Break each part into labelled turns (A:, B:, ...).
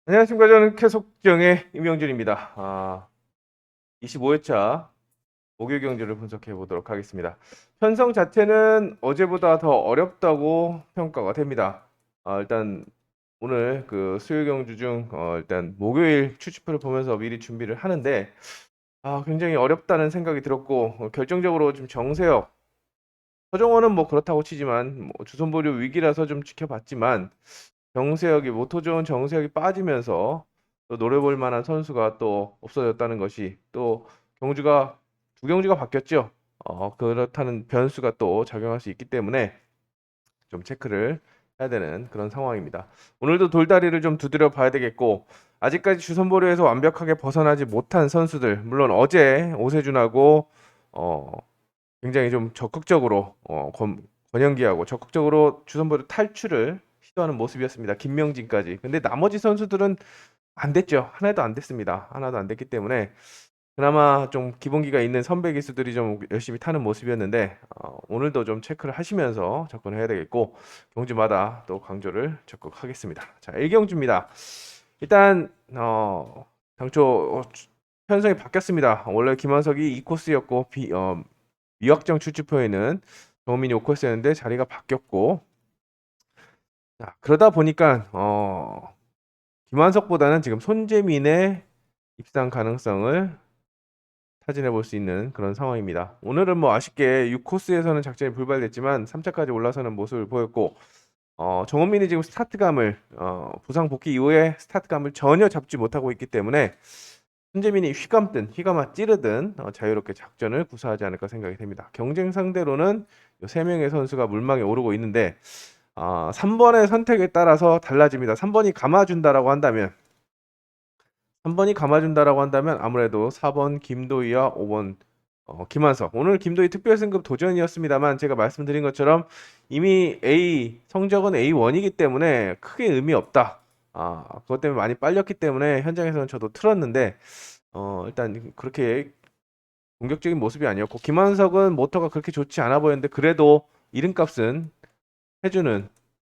A: 안녕하십니까. 저는 캐속정의 임영준입니다. 25회차 목요 경제를 분석해 보도록 하겠습니다. 편성 자체는 어제보다 더 어렵다고 평가가 됩니다. 일단 오늘 그 수요 경주 중 일단 목요일 추치표를 보면서 미리 준비를 하는데 굉장히 어렵다는 생각이 들었고, 결정적으로 좀 정세역 서정원은 뭐 그렇다고 치지만 뭐 주선보류 위기라서 좀 지켜봤지만, 정세혁이 모토존 정세혁이 빠지면서 또 노려볼 만한 선수가 또 없어졌다는 것이, 또 경주가 두 경주가 바뀌었죠. 그렇다는 변수가 또 작용할 수 있기 때문에 좀 체크를 해야 되는 그런 상황입니다. 오늘도 돌다리를 좀 두드려 봐야 되겠고, 아직까지 주선보류에서 완벽하게 벗어나지 못한 선수들, 물론 어제 오세준하고 어, 굉장히 좀 적극적으로 권영기하고 적극적으로 주선보를 탈출을 시도하는 모습이었습니다. 김명진까지. 근데 나머지 선수들은 안 됐죠. 하나도 안 됐습니다. 하나도 안 됐기 때문에 그나마 좀 기본기가 있는 선배 기수들이 좀 열심히 타는 모습이었는데, 오늘도 좀 체크를 하시면서 접근해야 되겠고, 경주마다 또 강조를 적극하겠습니다. 자, 1경주입니다. 일단 당초 편성이 바뀌었습니다. 원래 김한석이 2코스였고 미확정 출주표에는 정민이 5코스였는데 자리가 바뀌었고, 자, 그러다 보니까 김한석보다는 지금 손재민의 입상 가능성을 타진해 볼 수 있는 그런 상황입니다. 오늘은 뭐 아쉽게 6코스에서는 작전이 불발됐지만 3차까지 올라서는 모습을 보였고, 정원민이 지금 스타트감을 부상 복귀 이후에 스타트감을 전혀 잡지 못하고 있기 때문에 손재민이 휘감든 휘감아 찌르든 자유롭게 작전을 구사하지 않을까 생각이 됩니다. 경쟁 상대로는 세 명의 선수가 물망에 오르고 있는데, 3번의 선택에 따라서 달라집니다. 3번이 감아준다라고 한다면 아무래도 4번 김도희와 5번 김한석. 오늘 김도희 특별승급 도전이었습니다만, 제가 말씀드린 것처럼 이미 성적은 A1이기 때문에 크게 의미 없다. 그것 때문에 많이 빨렸기 때문에 현장에서는 저도 틀었는데, 일단 그렇게 공격적인 모습이 아니었고, 김한석은 모터가 그렇게 좋지 않아 보였는데 그래도 이름값은 해주는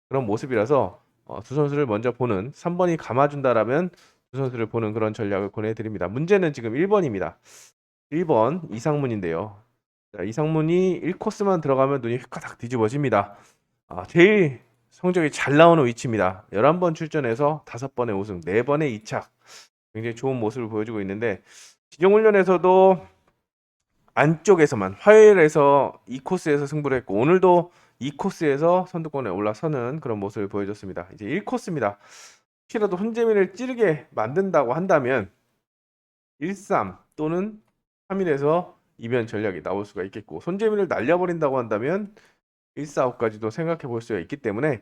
A: 그런 모습이라서 두 선수를 먼저 보는, 3번이 감아준다라면 두 선수를 보는 그런 전략을 권해드립니다. 문제는 지금 1번입니다. 1번 이상문인데요. 자, 이상문이 1코스만 들어가면 눈이 휘가닥 뒤집어집니다. 제일 성적이 잘 나오는 위치입니다. 11번 출전해서 5번의 우승, 4번의 2착. 굉장히 좋은 모습을 보여주고 있는데, 지정훈련에서도 안쪽에서만 화요일에서 2코스에서 승부를 했고, 오늘도 2코스에서 선두권에 올라서는 그런 모습을 보여줬습니다. 이제 1코스입니다. 혹시라도 손재민을 찌르게 만든다고 한다면 1-3 또는 3일에서 이변 전략이 나올 수가 있겠고, 손재민을 날려버린다고 한다면 1-4-5까지도 생각해 볼 수가 있기 때문에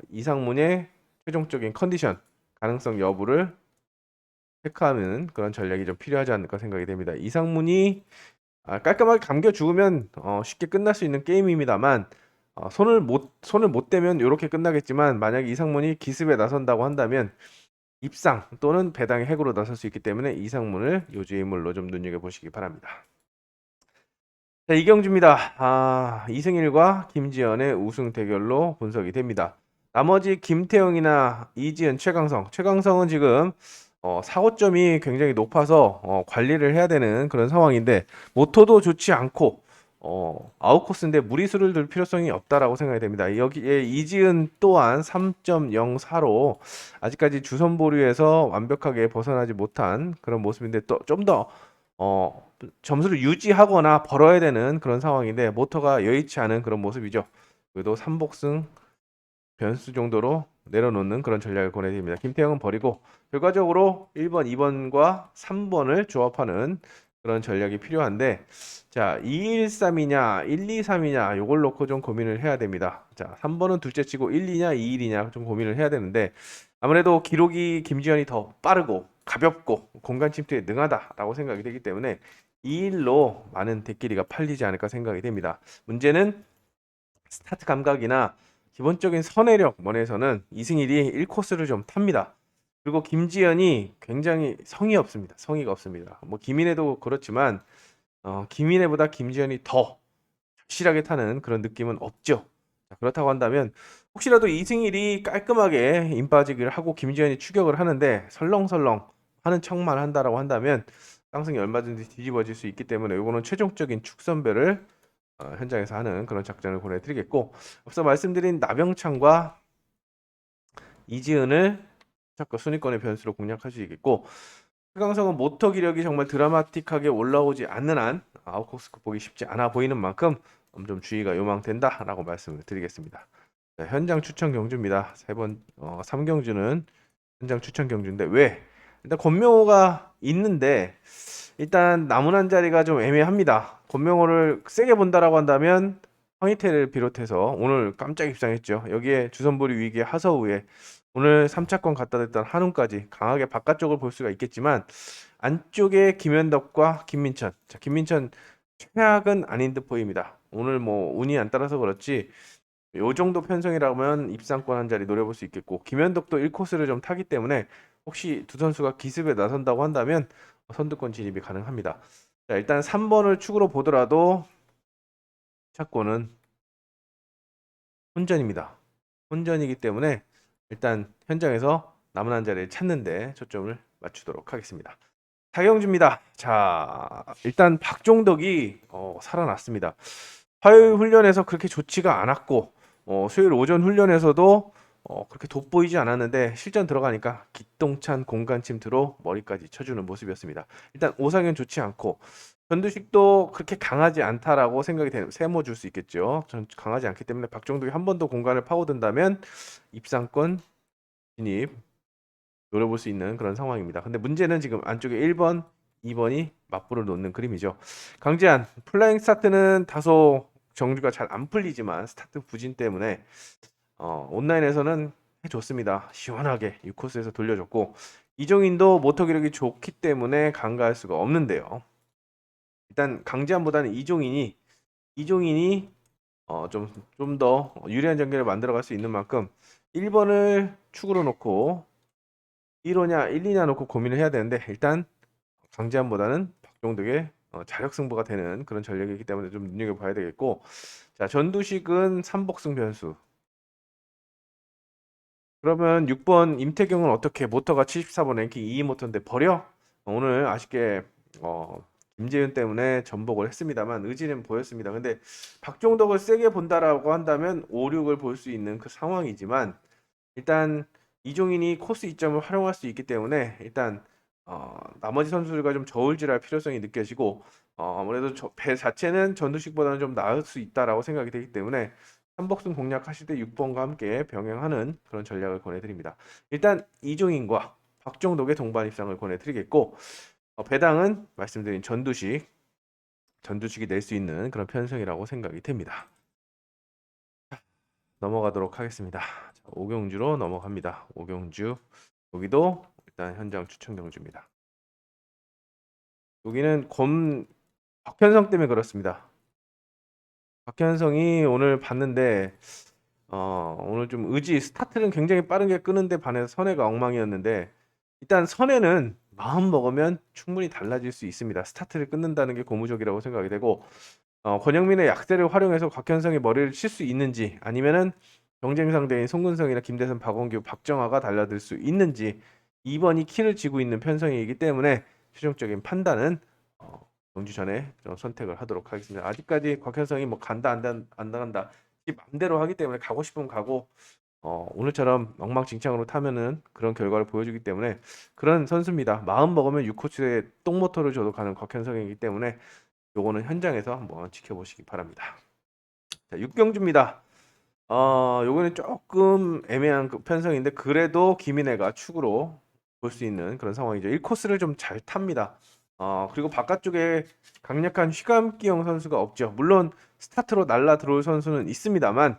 A: 이상문의 최종적인 컨디션 가능성 여부를 체크하는 그런 전략이 좀 필요하지 않을까 생각이 됩니다. 이상문이 깔끔하게 감겨 죽으면 쉽게 끝날 수 있는 게임입니다만, 손을 못 대면 이렇게 끝나겠지만, 만약에 이상문이 기습에 나선다고 한다면 입상 또는 배당의 핵으로 나설 수 있기 때문에 이상문을 요주의 인물로 좀 눈여겨보시기 바랍니다. 자, 이경주입니다. 이승일과 김지현의 우승 대결로 분석이 됩니다. 나머지 김태형이나 이지은, 최강성은 지금 사고점이 굉장히 높아서 관리를 해야 되는 그런 상황인데, 모토도 좋지 않고 아웃코스인데 무리수를 둘 필요성이 없다라고 생각이 됩니다. 여기에 이지은 또한 3.04로 아직까지 주선 보류에서 완벽하게 벗어나지 못한 그런 모습인데, 또 좀 더 점수를 유지하거나 벌어야 되는 그런 상황인데 모터가 여의치 않은 그런 모습이죠. 그래도 3복승 변수 정도로 내려놓는 그런 전략을 권해드립니다. 김태형은 버리고 결과적으로 1번, 2번과 3번을 조합하는 그런 전략이 필요한데, 자, 213이냐 123이냐 요걸 놓고 좀 고민을 해야 됩니다. 자, 3번은 둘째치고 1이냐 2일이냐 좀 고민을 해야 되는데, 아무래도 기록이 김지현이 더 빠르고 가볍고 공간 침투에 능하다라고 생각이 되기 때문에 2일로 많은 대끼리가 팔리지 않을까 생각이 됩니다. 문제는 스타트 감각이나 기본적인 선회력 면에서는 이승일이 1코스를 좀 탑니다. 그리고 김지현이 굉장히 성의가 없습니다. 뭐 김인혜도 그렇지만 김인혜보다 김지현이 더 확실하게 타는 그런 느낌은 없죠. 자, 그렇다고 한다면 혹시라도 이승일이 깔끔하게 임빠지기를 하고 김지현이 추격을 하는데 설렁설렁 하는 척만 한다라고 한다면 쌍승이 얼마든지 뒤집어질 수 있기 때문에 이거는 최종적인 축선별을 현장에서 하는 그런 작전을 보내드리겠고, 앞서 말씀드린 나병창과 이지은을 자꾸 순위권의 변수로 공략하시겠고, 최강성은 모터 기력이 정말 드라마틱하게 올라오지 않는 한 아웃코스 극복이 쉽지 않아 보이는 만큼 좀 주의가 요망된다라고 말씀을 드리겠습니다. 네, 현장 추천 경주입니다. 3경주는 현장 추천 경주인데, 왜? 일단 권명호가 있는데 일단 남은 한 자리가 좀 애매합니다. 권명호를 세게 본다라고 한다면 황희태를 비롯해서 오늘 깜짝 입장했죠. 여기에 주선보리 위기의 하서우에 오늘 3차권 갖다 댔던 한웅까지 강하게 바깥쪽을 볼 수가 있겠지만, 안쪽에 김현덕과 김민천. 자, 김민천 최악은 아닌 듯 보입니다. 오늘 뭐 운이 안 따라서 그렇지 요 정도 편성이라면 입상권 한 자리 노려볼 수 있겠고, 김현덕도 1코스를 좀 타기 때문에 혹시 두 선수가 기습에 나선다고 한다면 선두권 진입이 가능합니다. 자, 일단 3번을 축으로 보더라도 차권은 혼전입니다. 혼전이기 때문에 일단 현장에서 남은 한 자리를 찾는데 초점을 맞추도록 하겠습니다. 타경주입니다. 자, 일단 박종덕이 살아났습니다. 화요일 훈련에서 그렇게 좋지가 않았고, 수요일 오전 훈련에서도 그렇게 돋보이지 않았는데 실전 들어가니까 기똥찬 공간침투로 머리까지 쳐주는 모습이었습니다. 일단 오상현 좋지 않고, 전두식도 그렇게 강하지 않다라고 생각이 되는, 세모 줄 수 있겠죠. 전 강하지 않기 때문에 박종덕이 한 번 더 공간을 파고든다면 입상권 진입 노려볼 수 있는 그런 상황입니다. 근데 문제는 지금 안쪽에 1번, 2번이 맞불을 놓는 그림이죠. 강재한 플라잉 스타트는 다소 정주가 잘 안 풀리지만 스타트 부진 때문에 온라인에서는 해줬습니다. 시원하게 6코스에서 돌려줬고, 이종인도 모터 기력이 좋기 때문에 간과할 수가 없는데요. 일단 강재한보다는 이종인이 좀 더 유리한 전개를 만들어갈 수 있는 만큼 1번을 축으로 놓고 1호냐 1, 2냐 놓고 고민을 해야 되는데, 일단 강재한보다는 박종덕의 자력 승부가 되는 그런 전략이기 때문에 좀 눈여겨봐야 되겠고, 자, 전두식은 3복승 변수. 그러면 6번 임태경은 어떻게, 모터가 74번 랭킹 2위 모터인데 버려? 오늘 아쉽게 김재윤 때문에 전복을 했습니다만 의지는 보였습니다. 근데 박종덕을 세게 본다라고 한다면 5, 6을 볼 수 있는 그 상황이지만, 일단 이종인이 코스 이점을 활용할 수 있기 때문에 일단 나머지 선수들과 좀 저울질할 필요성이 느껴지고, 아무래도 배 자체는 전두식보다는 좀 나을 수 있다라고 생각이 되기 때문에 3복승 공략하실 때 6번과 함께 병행하는 그런 전략을 권해드립니다. 일단 이종인과 박종덕의 동반 입상을 권해드리겠고, 배당은 말씀드린 전두식이 낼 수 있는 그런 편성이라고 생각이 됩니다. 넘어가도록 하겠습니다. 자, 오경주로 넘어갑니다. 오경주 여기도 일단 현장 추천 경주입니다. 여기는 박현성 때문에 그렇습니다. 박현성이 오늘 봤는데 오늘 좀 스타트는 굉장히 빠르게 끄는데 반해서 선회가 엉망이었는데, 일단 선회는 마음 먹으면 충분히 달라질 수 있습니다. 스타트를 끊는다는 게 고무적이라고 생각이 되고, 권영민의 약세를 활용해서 곽현성이 머리를 칠 수 있는지, 아니면은 경쟁 상대인 송근성이나 김대선, 박원규, 박정아가 달라들 수 있는지, 2번이 키를 쥐고 있는 편성이기 때문에 최종적인 판단은 경주 전에 선택을 하도록 하겠습니다. 아직까지 곽현성이 뭐 간다 안 나간다 맘대로 하기 때문에 가고 싶으면 가고, 오늘처럼 엉망진창으로 타면은 그런 결과를 보여주기 때문에 그런 선수입니다. 마음 먹으면 6코스에 똥모터를 줘도 가는 곽현성이기 때문에 요거는 현장에서 한번 지켜보시기 바랍니다. 자, 6경주입니다. 요거는 조금 애매한 그 편성인데 그래도 김인혜가 축으로 볼 수 있는 그런 상황이죠. 1코스를 좀 잘 탑니다. 그리고 바깥쪽에 강력한 휘감기형 선수가 없죠. 물론 스타트로 날라 들어올 선수는 있습니다만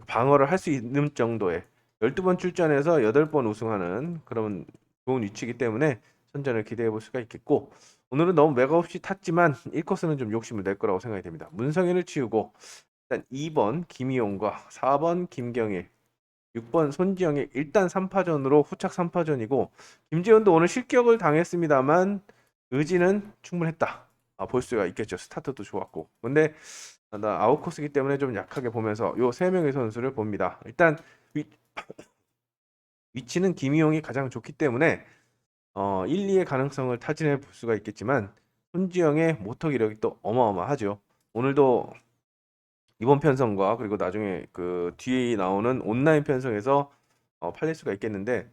A: 방어를 할 수 있는 정도의 12번 출전해서 8번 우승하는 그런 좋은 위치이기 때문에 선전을 기대해 볼 수가 있겠고, 오늘은 너무 맥 없이 탔지만 1코스는 좀 욕심을 낼 거라고 생각이 됩니다. 문성현을 치우고 일단 2번 김희용과 4번 김경일, 6번 손지영의 일단 3파전으로 후착 3파전이고, 김지현도 오늘 실격을 당했습니다만 의지는 충분했다. 볼 수가 있겠죠. 스타트도 좋았고. 근데 나 아웃코스기 때문에 좀 약하게 보면서 요 세 명의 선수를 봅니다. 일단 위, 위치는 김희용이 가장 좋기 때문에 1, 2의 가능성을 타진해 볼 수가 있겠지만 손지영의 모터 기력이 또 어마어마하죠. 오늘도 이번 편성과 그리고 나중에 그 뒤에 나오는 온라인 편성에서 팔릴 수가 있겠는데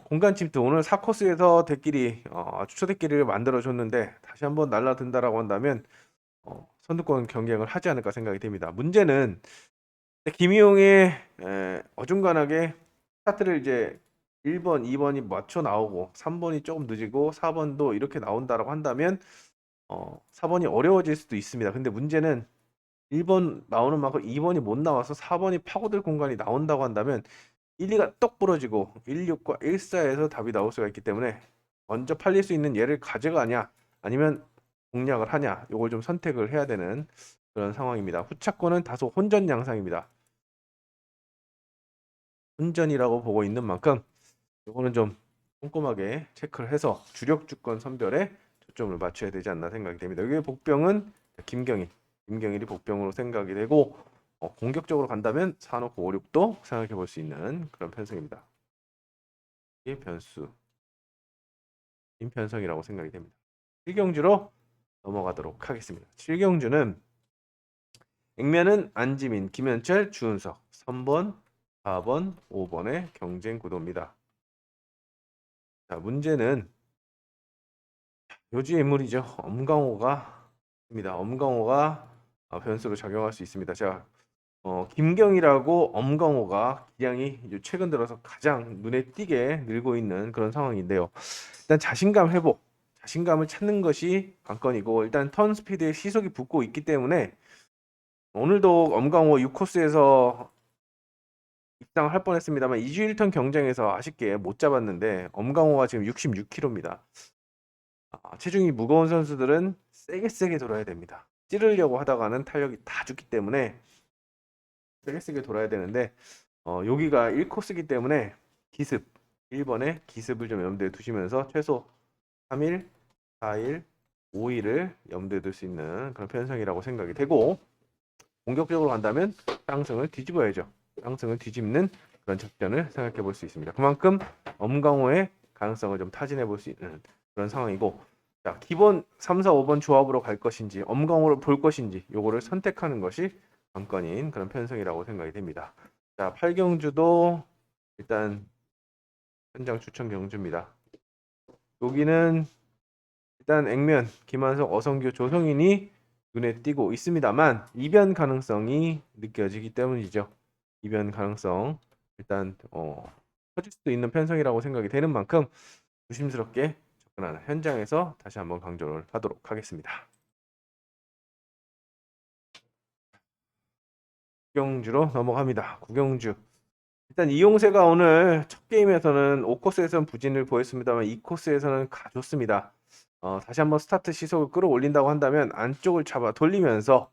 A: 공간 침투 오늘 4코스에서 대끼리 아주 초대끼리를 만들어 줬는데 다시 한번 날라든다라고 한다면 선두권 경쟁을 하지 않을까 생각이 됩니다. 문제는 김희용의 어중간하게 스타트를 이제 1번, 2번이 맞춰 나오고 3번이 조금 늦고 4번도 이렇게 나온다라고 한다면 4번이 어려워질 수도 있습니다. 근데 문제는 1번 나오는 만큼 2번이 못 나와서 4번이 파고들 공간이 나온다고 한다면 1, 2가 똑 부러지고 1, 6과 1, 4에서 답이 나올 수가 있기 때문에 먼저 팔릴 수 있는 얘를 가져가냐 아니면 공략을 하냐 요걸 좀 선택을 해야 되는 그런 상황입니다. 후차권은 다소 혼전 양상입니다. 혼전이라고 보고 있는 만큼 요거는 좀 꼼꼼하게 체크를 해서 주력 주권 선별에 초점을 맞춰야 되지 않나 생각이 됩니다. 여기 복병은 김경일이 복병으로 생각이 되고 공격적으로 간다면 4놓고 5, 6도 생각해 볼 수 있는 그런 편성입니다. 이게 변수 인 편성이라고 생각이 됩니다. 7경주로 넘어가도록 하겠습니다. 7경주는 액면은 안지민, 김현철, 주은석 3번, 4번, 5번의 경쟁 구도입니다. 자, 문제는 요지의 인물이죠. 엄강호가 변수로 작용할 수 있습니다. 자, 김경이라고 엄강호가 기량이 최근 들어서 가장 눈에 띄게 늘고 있는 그런 상황인데요. 일단 자신감 회복, 자신감을 찾는 것이 관건이고 일단 턴 스피드에 시속이 붙고 있기 때문에 오늘도 엄강호 6코스에서 입상을 할 뻔했습니다만 2주 1턴 경쟁에서 아쉽게 못 잡았는데 엄강호가 지금 66kg입니다. 체중이 무거운 선수들은 세게 돌아야 됩니다. 찌르려고 하다가는 탄력이 다 죽기 때문에 세게 돌아야 되는데 여기가 1코스이기 때문에 기습 1번에 기습을 좀 염두에 두시면서 최소 3일, 4일, 5일을 염두에 둘 수 있는 그런 편성이라고 생각이 되고 공격적으로 간다면 쌍승을 뒤집어야죠. 쌍승을 뒤집는 그런 작전을 생각해 볼 수 있습니다. 그만큼 엄강호의 가능성을 좀 타진해 볼 수 있는 그런 상황이고 자, 기본 3, 4, 5번 조합으로 갈 것인지 엄강호를 볼 것인지 요거를 선택하는 것이 관건인 그런 편성이라고 생각이 됩니다. 자, 8경주도 일단 현장 추천 경주입니다. 여기는 일단 액면 김한석, 어성규, 조성인이 눈에 띄고 있습니다만 이변 가능성이 느껴지기 때문이죠. 이변 가능성 일단 터질 수도 있는 편성이라고 생각이 되는 만큼 조심스럽게 접근하는 현장에서 다시 한번 강조를 하도록 하겠습니다. 구경주로 넘어갑니다. 구경주 일단 이용세가 오늘 첫 게임에서는 5코스에서는 부진을 보였습니다만 2코스에서는 가졌습니다. 다시 한번 스타트 시속을 끌어올린다고 한다면 안쪽을 잡아 돌리면서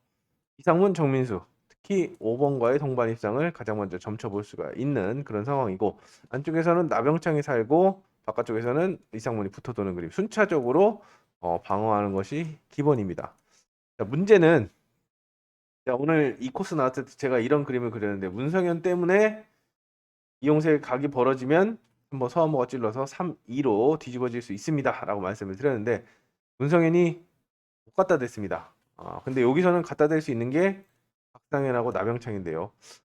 A: 이상문, 정민수 특히 5번과의 동반 입상을 가장 먼저 점쳐볼 수가 있는 그런 상황이고 안쪽에서는 나병창이 살고 바깥쪽에서는 이상문이 붙어도는 그림 순차적으로 방어하는 것이 기본입니다. 자, 문제는 자, 오늘 이 코스 나왔을 때 제가 이런 그림을 그렸는데 문성현 때문에 이용세 각이 벌어지면 한번 서한모가 찔러서 3-2로 뒤집어질 수 있습니다 라고 말씀을 드렸는데 문성현이 못 갖다 댔습니다. 근데 여기서는 갖다 댈 수 있는 게 박상현하고 나병창인데요.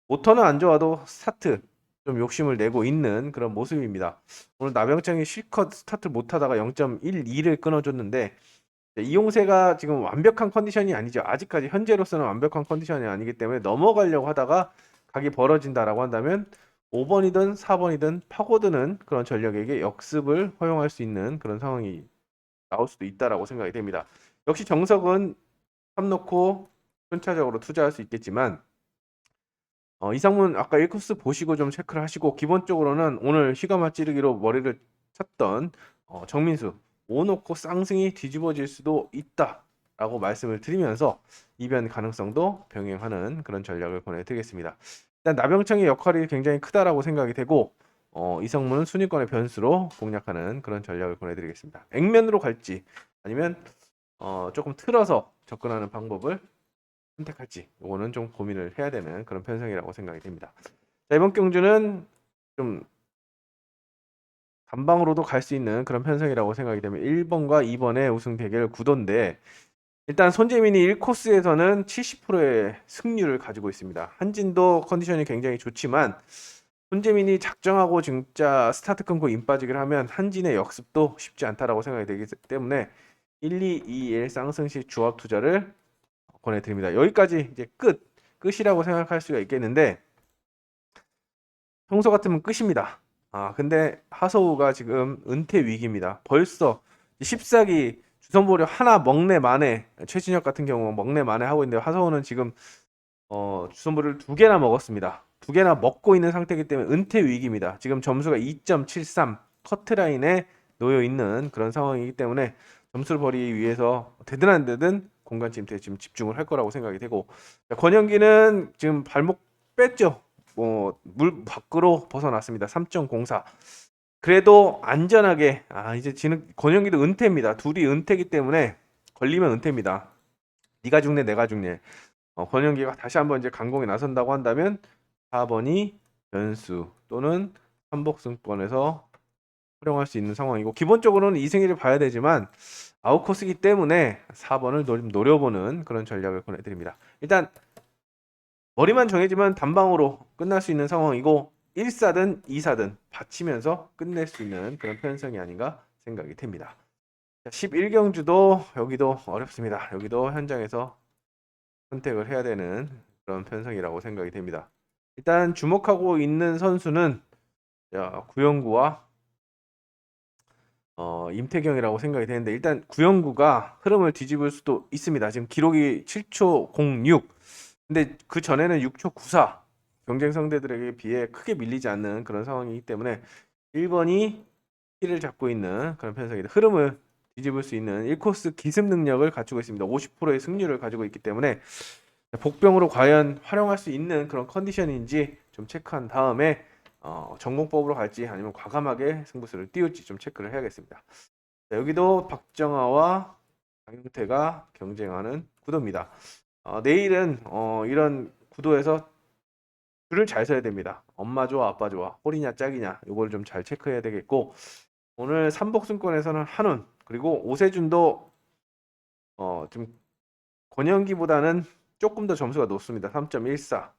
A: 모터는 안 좋아도 스타트 좀 욕심을 내고 있는 그런 모습입니다. 오늘 나병창이 실컷 스타트 못하다가 0.12를 끊어줬는데 이용세가 지금 완벽한 컨디션이 아니죠. 아직까지 현재로서는 완벽한 컨디션이 아니기 때문에 넘어가려고 하다가 각이 벌어진다라고 한다면 5번이든 4번이든 파고드는 그런 전력에게 역습을 허용할 수 있는 그런 상황이 나올 수도 있다라고 생각이 됩니다. 역시 정석은 3 놓고 순차적으로 투자할 수 있겠지만 이상문 아까 1코스 보시고 좀 체크를 하시고 기본적으로는 오늘 휘가마 찌르기로 머리를 쳤던 정민수 5 놓고 쌍승이 뒤집어질 수도 있다라고 말씀을 드리면서 이변 가능성도 병행하는 그런 전략을 보내드리겠습니다. 일단 나병창의 역할이 굉장히 크다라고 생각이 되고 이성문은 순위권의 변수로 공략하는 그런 전략을 보내드리겠습니다. 액면으로 갈지 아니면 조금 틀어서 접근하는 방법을 선택할지 이거는 좀 고민을 해야 되는 그런 편성이라고 생각이 됩니다. 자, 이번 경주는 좀 단방으로도 갈 수 있는 그런 편성이라고 생각이 되면 1번과 2번의 우승 대결 구도인데, 일단 손재민이 1코스에서는 70%의 승률을 가지고 있습니다. 한진도 컨디션이 굉장히 좋지만 손재민이 작정하고 진짜 스타트 끊고 임 빠지기를 하면 한진의 역습도 쉽지 않다라고 생각이 되기 때문에 1, 2, 2, 1 쌍승시 조합 투자를 권해드립니다. 여기까지 이제 끝이라고 생각할 수가 있겠는데, 평소 같으면 끝입니다. 근데 하서우가 지금 은퇴 위기입니다. 벌써 14기 주선보력 하나 먹내 만에, 최진혁 같은 경우 먹내 만에 하고 있는데 하서우는 지금 주선보를 2개나 먹었습니다. 2개나 먹고 있는 상태이기 때문에 은퇴 위기입니다. 지금 점수가 2.73 커트라인에 놓여 있는 그런 상황이기 때문에 점수를 벌이기 위해서 되든 되든 공간침투에 지금 집중을 할 거라고 생각이 되고, 권영기는 지금 발목 뺐죠. 물 밖으로 벗어났습니다. 3.04. 그래도 안전하게, 이제 지금 권영기도 은퇴입니다. 둘이 은퇴이기 때문에 걸리면 은퇴입니다. 네가 죽네 내가 죽네. 권영기가 다시 한번 이제 강공에 나선다고 한다면 4번이 변수 또는 삼복승권에서 활용할 수 있는 상황이고, 기본적으로는 이승희를 봐야 되지만 아웃코스기 때문에 4번을 노려보는 그런 전략을 권해드립니다. 일단 머리만 정해지면 단방으로 끝날 수 있는 상황이고 1사든 2사든 받치면서 끝낼 수 있는 그런 편성이 아닌가 생각이 됩니다. 11경주도 여기도 어렵습니다. 여기도 현장에서 선택을 해야 되는 그런 편성이라고 생각이 됩니다. 일단 주목하고 있는 선수는 구영구와 임태경이라고 생각이 되는데, 일단 구영구가 흐름을 뒤집을 수도 있습니다. 지금 기록이 7초 06. 근데 그 전에는 6초 94. 경쟁 상대들에게 비해 크게 밀리지 않는 그런 상황이기 때문에 1번이 키를 잡고 있는 그런 편성이다. 흐름을 뒤집을 수 있는 1코스 기습 능력을 갖추고 있습니다. 50%의 승률을 가지고 있기 때문에 복병으로 과연 활용할 수 있는 그런 컨디션인지 좀 체크한 다음에 전공법으로 갈지 아니면 과감하게 승부수를 띄울지 좀 체크를 해야겠습니다. 자, 여기도 박정아와 장용태가 경쟁하는 구도입니다. 내일은 이런 구도에서 줄을 잘 서야 됩니다. 엄마 좋아 아빠 좋아 홀이냐 짝이냐 이걸 좀 잘 체크해야 되겠고, 오늘 삼복승권에서는 한운 그리고 오세준도 좀 권영기보다는 조금 더 점수가 높습니다. 3.14.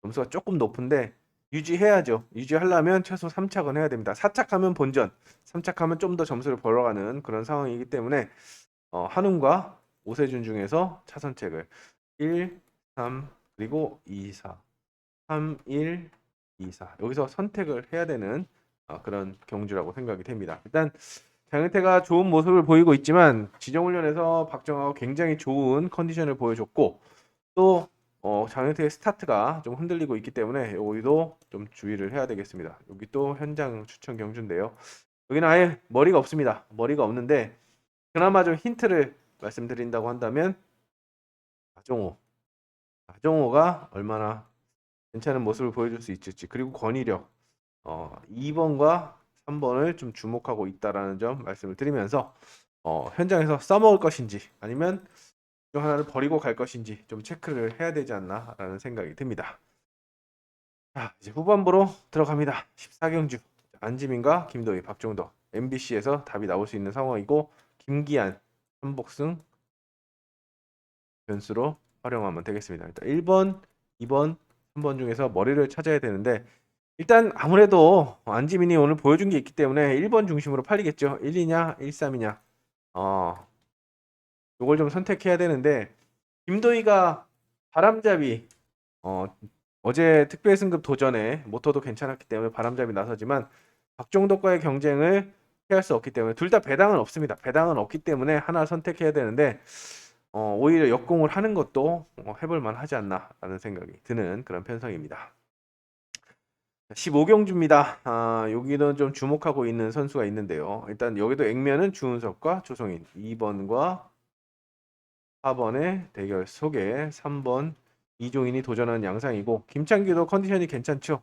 A: 점수가 조금 높은데 유지해야죠. 유지하려면 최소 3착은 해야 됩니다. 4착하면 본전, 3착하면 좀 더 점수를 벌어가는 그런 상황이기 때문에 한웅과 오세준 중에서 차선책을 1, 3 그리고 2, 4, 3, 1, 2, 4 여기서 선택을 해야 되는 그런 경주라고 생각이 됩니다. 일단 장윤태가 좋은 모습을 보이고 있지만 지정훈련에서 박정하고 굉장히 좋은 컨디션을 보여줬고, 또 장윤태의 스타트가 좀 흔들리고 있기 때문에 여기도 좀 주의를 해야 되겠습니다. 여기 또 현장 추천 경주인데요. 여기는 아예 머리가 없습니다. 머리가 없는데 그나마 좀 힌트를 말씀드린다고 한다면 나종호가 얼마나 괜찮은 모습을 보여줄 수 있을지, 그리고 권희력 2번과 3번을 좀 주목하고 있다라는 점 말씀을 드리면서 현장에서 써먹을 것인지 아니면 중 하나를 버리고 갈 것인지 좀 체크를 해야 되지 않나라는 생각이 듭니다. 자, 이제 후반부로 들어갑니다. 14경주 안지민과 김도희, 박종덕 MBC에서 답이 나올 수 있는 상황이고, 김기한, 한복승 변수로 활용하면 되겠습니다. 일단 1번, 2번, 3번 중에서 머리를 찾아야 되는데, 일단 아무래도 안지민이 오늘 보여준 게 있기 때문에 1번 중심으로 팔리겠죠. 1, 2냐, 1, 3이냐. 요걸 좀 선택해야 되는데, 김도희가 바람잡이 어제 특별 승급 도전에 모터도 괜찮았기 때문에 바람잡이 나서지만 박종덕과의 경쟁을 피할 수 없기 때문에, 둘 다 배당은 없습니다. 배당은 없기 때문에 하나 선택해야 되는데 오히려 역공을 하는 것도 해볼 만하지 않나라는 생각이 드는 그런 편성입니다. 15경주입니다. 여기는 좀 주목하고 있는 선수가 있는데요. 일단 여기도 액면은 주은석과 조성인, 2번과 4번의 대결 속에 3번 이종인이 도전하는 양상이고, 김창규도 컨디션이 괜찮죠.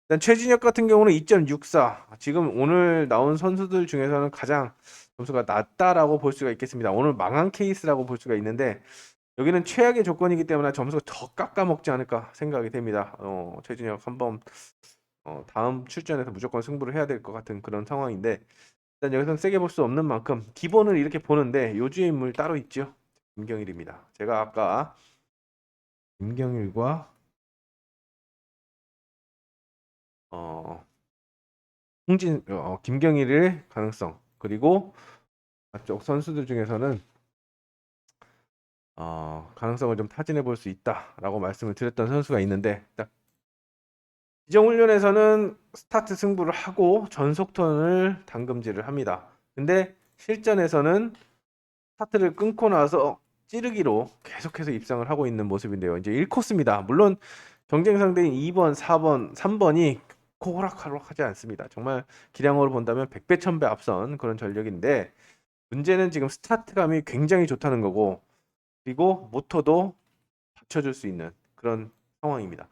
A: 일단 최진혁 같은 경우는 2.64. 지금 오늘 나온 선수들 중에서는 가장 점수가 낮다라고 볼 수가 있겠습니다. 오늘 망한 케이스라고 볼 수가 있는데 여기는 최악의 조건이기 때문에 점수가 더 깎아먹지 않을까 생각이 됩니다. 최준혁 한번 다음 출전에서 무조건 승부를 해야 될 것 같은 그런 상황인데 일단 여기서는 세게 볼 수 없는 만큼 기본을 이렇게 보는데 요주의 인물 따로 있죠. 김경일입니다. 제가 아까 김경일과 어, 김경일의 가능성 그리고 앞쪽 선수들 중에서는 가능성을 좀 타진해 볼 수 있다라고 말씀을 드렸던 선수가 있는데 딱 지정훈련에서는 스타트 승부를 하고 전속턴을 당금질을 합니다. 근데 실전에서는 스타트를 끊고 나서 찌르기로 계속해서 입상을 하고 있는 모습인데요. 이제 1코스입니다. 물론 경쟁 상대인 2번, 4번, 3번이 호락호락하지 않습니다. 정말 기량으로 본다면 100배, 1000배 앞선 그런 전력인데 문제는 지금 스타트감이 굉장히 좋다는 거고 그리고 모터도 받쳐줄 수 있는 그런 상황입니다.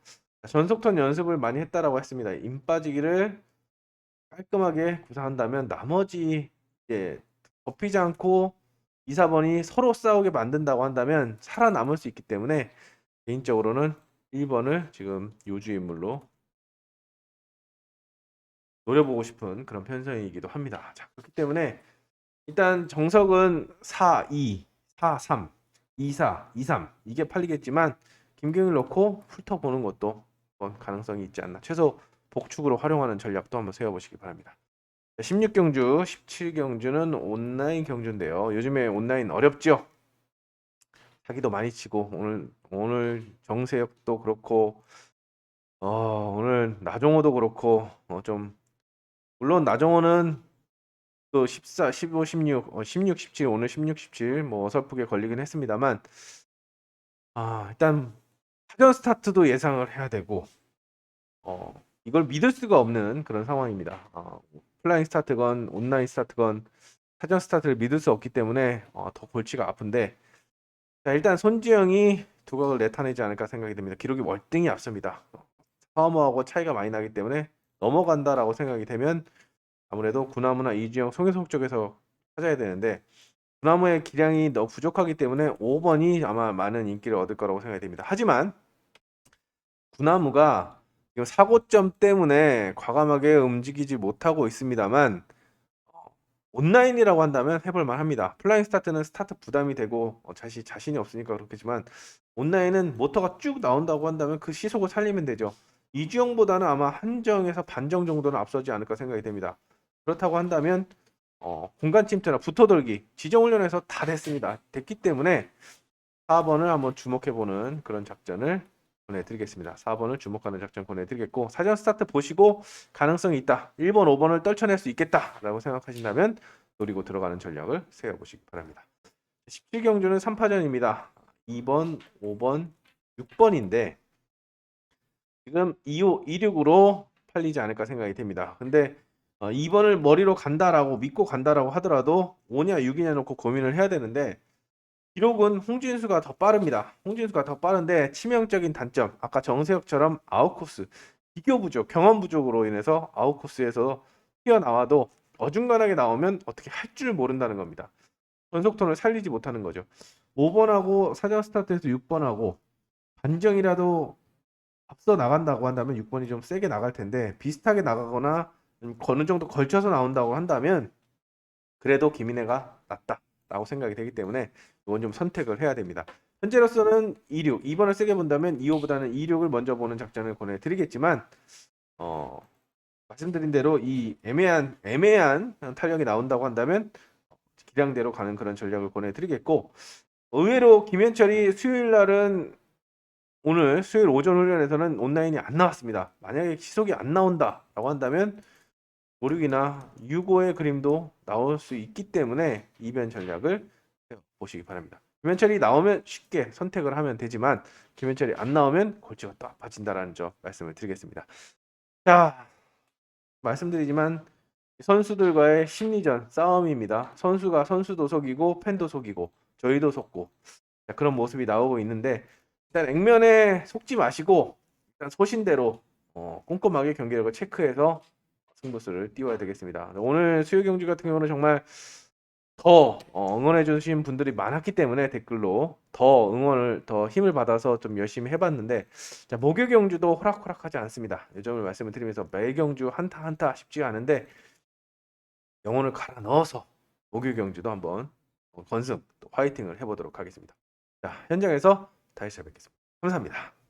A: 전속턴 연습을 많이 했다라고 했습니다. 임 빠지기를 깔끔하게 구사한다면 나머지 이제 덮이지 않고 2, 4번이 서로 싸우게 만든다고 한다면 살아남을 수 있기 때문에 개인적으로는 1번을 지금 요주 인물로 노려보고 싶은 그런 편성이기도 합니다. 자, 그렇기 때문에 일단 정석은 4, 2, 4, 3, 2, 4, 2, 3 이게 팔리겠지만 김경일 넣고 훑어보는 것도 가능성이 있지 않나. 최소 복축으로 활용하는 전략도 한번 세워보시기 바랍니다. 16경주, 17경주는 온라인 경주인데요. 요즘에 온라인 어렵죠? 사기도 많이 치고 오늘 정세혁도 그렇고 오늘 나종호도 그렇고 좀 물론 나종호는 또 14, 15, 16, 16, 17 오늘 16, 17 뭐 어설프게 걸리긴 했습니다만 일단 사전 스타트도 예상을 해야 되고 이걸 믿을 수가 없는 그런 상황입니다. 플라잉 스타트건 온라인 스타트건 사전 스타트를 믿을 수 없기 때문에 더 골치가 아픈데 자, 일단 손지영이 두각을 내타내지 않을까 생각이 듭니다. 기록이 월등히 앞섭니다. 파워머하고 차이가 많이 나기 때문에 넘어간다라고 생각이 되면 아무래도 구나무나 이주영, 송혜석 쪽에서 찾아야 되는데 구나무의 기량이 너무 부족하기 때문에 5번이 아마 많은 인기를 얻을 거라고 생각이 됩니다. 하지만 구나무가 지금 사고점 때문에 과감하게 움직이지 못하고 있습니다만 온라인이라고 한다면 해볼 만합니다. 플라잉 스타트는 스타트 부담이 되고 자신이 없으니까 그렇겠지만 온라인은 모터가 쭉 나온다고 한다면 그 시속을 살리면 되죠. 이주영보다는 아마 한정에서 반정 정도는 앞서지 않을까 생각이 됩니다. 그렇다고 한다면 공간 침투나 붙어돌기 지정훈련에서 다 됐습니다. 됐기 때문에 4번을 한번 주목해보는 그런 작전을 보내드리겠습니다. 4번을 주목하는 작전 보내드리겠고 사전 스타트 보시고 가능성이 있다. 1번, 5번을 떨쳐낼 수 있겠다라고 생각하신다면 노리고 들어가는 전략을 세워보시기 바랍니다. 17경주는 3파전입니다. 2번, 5번, 6번인데 지금 2호, 2륙으로 팔리지 않을까 생각이 됩니다. 근데 2번을 머리로 간다라고 믿고 간다라고 하더라도 5냐 6이냐 놓고 고민을 해야 되는데 기록은 홍진수가 더 빠릅니다. 홍진수가 더 빠른데 치명적인 단점 아까 정세혁처럼 아웃코스 비교 부족, 경험 부족으로 인해서 아웃코스에서 튀어나와도 어중간하게 나오면 어떻게 할 줄 모른다는 겁니다. 전속턴을 살리지 못하는 거죠. 5번하고 사전 스타트에서 6번하고 반정이라도 앞서 나간다고 한다면 6번이 좀 세게 나갈 텐데 비슷하게 나가거나 어느 정도 걸쳐서 나온다고 한다면 그래도 김인혜가 낫다라고 생각이 되기 때문에 이건 좀 선택을 해야 됩니다. 현재로서는 2륙 2번을 세게 본다면 2호보다는 2륙을 먼저 보는 작전을 보내드리겠지만 말씀드린 대로 이 애매한 탄력이 나온다고 한다면 기량대로 가는 그런 전략을 보내드리겠고 의외로 김현철이 수요일 날은 오늘 수요일 오전 훈련에서는 온라인이 안 나왔습니다. 만약에 시속이 안 나온다라고 한다면 5륙이나 6호의 그림도 나올 수 있기 때문에 이변 전략을 보시기 바랍니다. 김현철이 나오면 쉽게 선택을 하면 되지만 김현철이 안 나오면 골치가 또 아파진다라는 점 말씀을 드리겠습니다. 자, 말씀드리지만 선수들과의 심리전 싸움입니다. 선수가 선수도 속이고 팬도 속이고 저희도 속고 그런 모습이 나오고 있는데 일단 액면에 속지 마시고 일단 소신대로 꼼꼼하게 경기력을 체크해서 승부수를 띄워야 되겠습니다. 오늘 수요 경기 같은 경우는 정말 더 응원해 주신 분들이 많았기 때문에 댓글로 더 응원을 더 힘을 받아서 좀 열심히 해봤는데 자 목요 경주도 호락호락하지 않습니다. 이 점을 말씀을 드리면서 매 경주 한타 한타 쉽지가 않은데 영혼을 갈아 넣어서 목요 경주도 한번 건승 또 화이팅을 해보도록 하겠습니다. 자 현장에서 다시 찾아뵙겠습니다. 감사합니다.